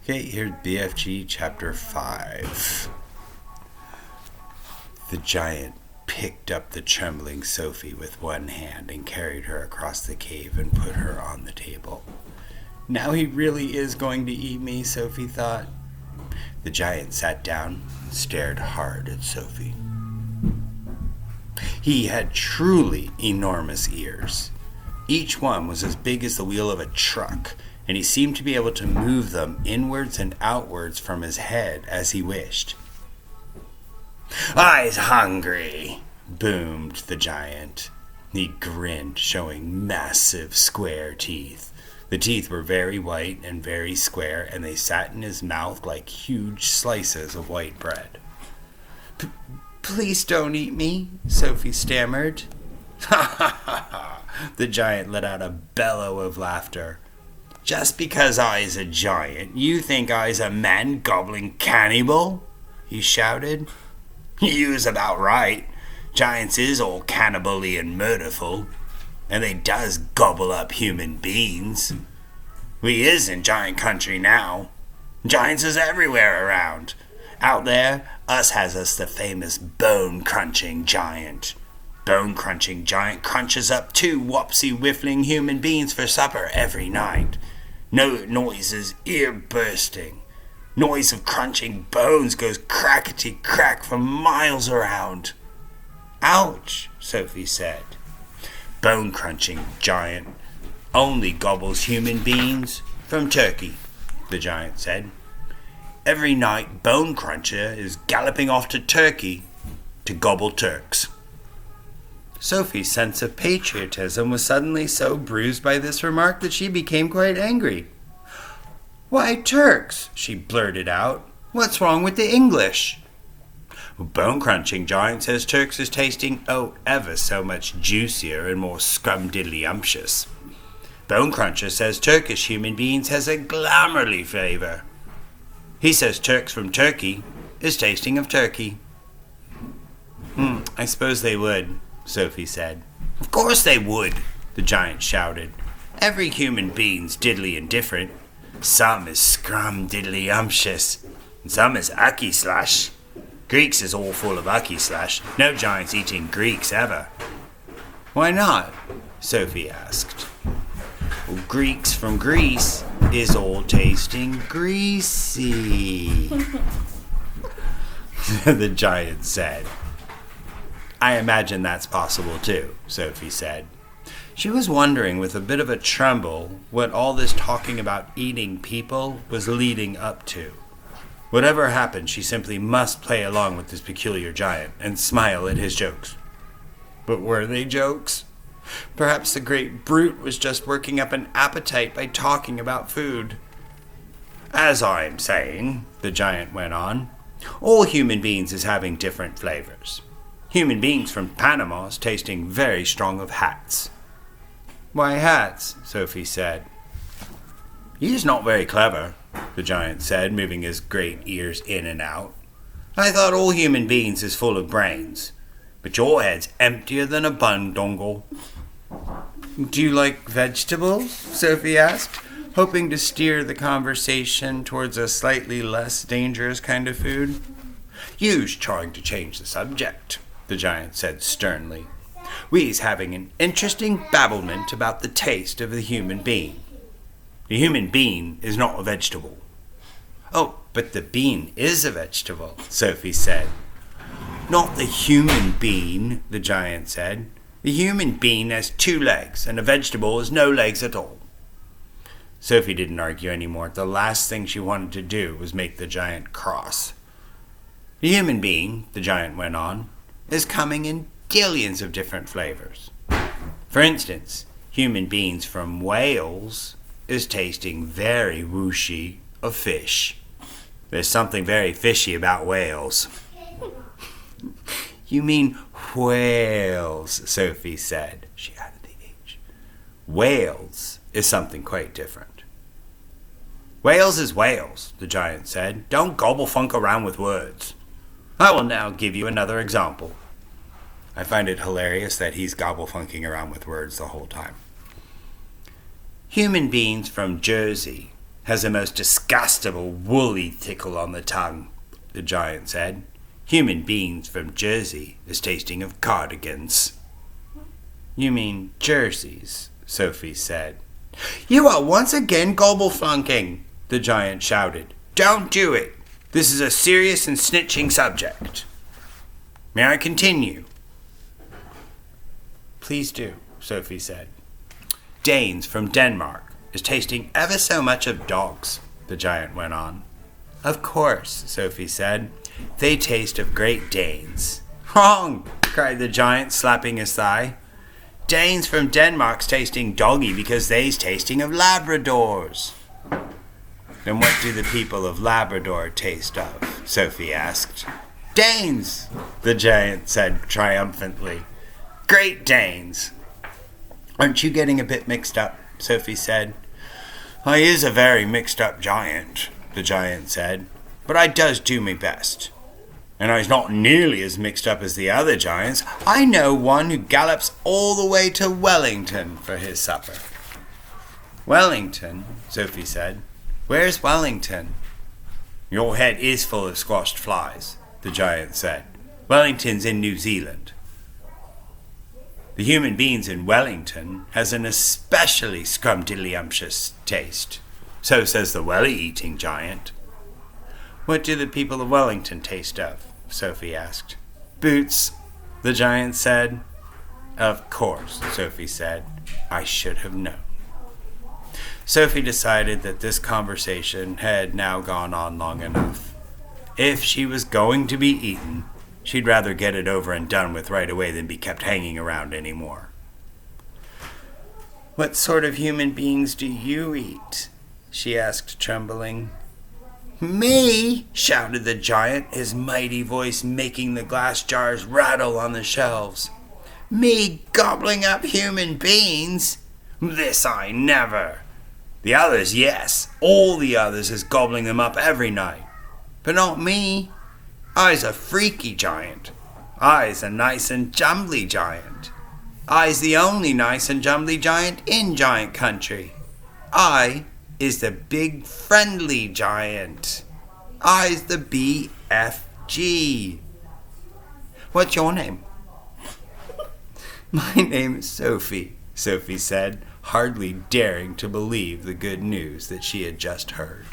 Okay, here's BFG Chapter 5. The giant picked up the trembling Sophie with one hand and carried her across the cave and put her on the table. Now he really is going to eat me, Sophie thought. The giant sat down and stared hard at Sophie. He had truly enormous ears. Each one was as big as the wheel of a truck, and he seemed to be able to move them inwards and outwards from his head as he wished. "I's hungry," boomed the giant. He grinned, showing massive square teeth. The teeth were very white and very square, and they sat in his mouth like huge slices of white bread. "Please don't eat me," Sophie stammered. "Ha ha ha ha!" The giant let out a bellow of laughter. "Just because I's a giant, you think I's a man-gobbling cannibal?" he shouted. "You's about right. Giants is all cannibal-y and murderful, and they does gobble up human beings. We is in giant country now. Giants is everywhere around. Out there, us has us the famous bone-crunching giant. Bone-crunching giant crunches up 2 wopsy-whiffling human beings for supper every night. No noises ear-bursting. Noise of crunching bones goes crackety-crack for miles around." "Ouch," Sophie said. "Bone-crunching giant only gobbles human beings from turkey," the giant said. "Every night Bone Cruncher is galloping off to Turkey to gobble Turks." Sophie's sense of patriotism was suddenly so bruised by this remark that she became quite angry. "Why, Turks?" she blurted out. "What's wrong with the English?" "Bone-crunching giant says Turks is tasting ever so much juicier and more scrumdiddly-umptious. Bone Cruncher says Turkish human beings has a glamorly flavor. He says Turks from Turkey is tasting of turkey." I suppose they would," Sophie said. "Of course they would," the giant shouted. "Every human being's diddly and different. Some is scrum-diddly-umptious, and some is ucky-slash. Greeks is all full of ucky-slash. No giants eating Greeks ever." "Why not?" Sophie asked. "Well, Greeks from Greece is all tasting greasy," the giant said. "I imagine that's possible too," Sophie said. She was wondering with a bit of a tremble what all this talking about eating people was leading up to. Whatever happened, she simply must play along with this peculiar giant and smile at his jokes. But were they jokes? Perhaps the great brute was just working up an appetite by talking about food. "As I'm saying," the giant went on, "all human beings is having different flavors. Human beings from Panama's tasting very strong of hats." "Why hats?" Sophie said. "He's not very clever," the giant said, moving his great ears in and out. "I thought all human beings is full of brains, but your head's emptier than a bun dongle." "Do you like vegetables?" Sophie asked, hoping to steer the conversation towards a slightly less dangerous kind of food. "You's trying to change the subject," the giant said sternly. "We's having an interesting babblement about the taste of the human being. The human being is not a vegetable." "Oh, but the bean is a vegetable," Sophie said. "Not the human bean," the giant said. "The human bean has 2 legs, and a vegetable has no legs at all." Sophie didn't argue anymore. The last thing she wanted to do was make the giant cross. "The human being," the giant went on, "is coming in billions of different flavors. For instance, human beings from Wales is tasting very whooshy of fish. There's something very fishy about whales." "You mean whales," Sophie said. She added the H. "Wales is something quite different." "Wales is Wales," the giant said. "Don't gobble-funk around with words. I will now give you another example." I find it hilarious that he's gobble-funking around with words the whole time. Human beings from Jersey has the most disgustable woolly tickle on the tongue, the giant said. Human beings from Jersey is tasting of cardigans. You mean jerseys, Sophie said. You are once again gobble-flunking, the giant shouted. Don't do it. This is a serious and snitching subject. May I continue? Please do, Sophie said. Danes from Denmark is tasting ever so much of dogs, the giant went on. Of course, Sophie said. They taste of Great Danes. Wrong, cried the giant, slapping his thigh. Danes from Denmark's tasting doggy because they's tasting of Labradors. Then what do the people of Labrador taste of? Sophie asked. Danes, the giant said triumphantly. Great Danes. Aren't you getting a bit mixed up? Sophie said. I is a very mixed up giant, the giant said, but I does do me best. And I's not nearly as mixed up as the other giants. I know one who gallops all the way to Wellington for his supper. Wellington, Sophie said. Where's Wellington? Your head is full of squashed flies, the giant said. Wellington's in New Zealand. The human beings in Wellington has an especially scrumdiddlyumptious taste. So says the welly-eating giant. What do the people of Wellington taste of? Sophie asked. Boots, the giant said. Of course, Sophie said. I should have known. Sophie decided that this conversation had now gone on long enough. If she was going to be eaten, she'd rather get it over and done with right away than be kept hanging around anymore. What sort of human beings do you eat? She asked, trembling. Me, shouted the giant, his mighty voice making the glass jars rattle on the shelves. Me gobbling up human beings? This I never. The others, yes, all the others is gobbling them up every night. But not me. I's a freaky giant. I's a nice and jumbly giant. I's the only nice and jumbly giant in giant country. I is the big friendly giant. I's the BFG. What's your name? My name is Sophie, Sophie said, hardly daring to believe the good news that she had just heard.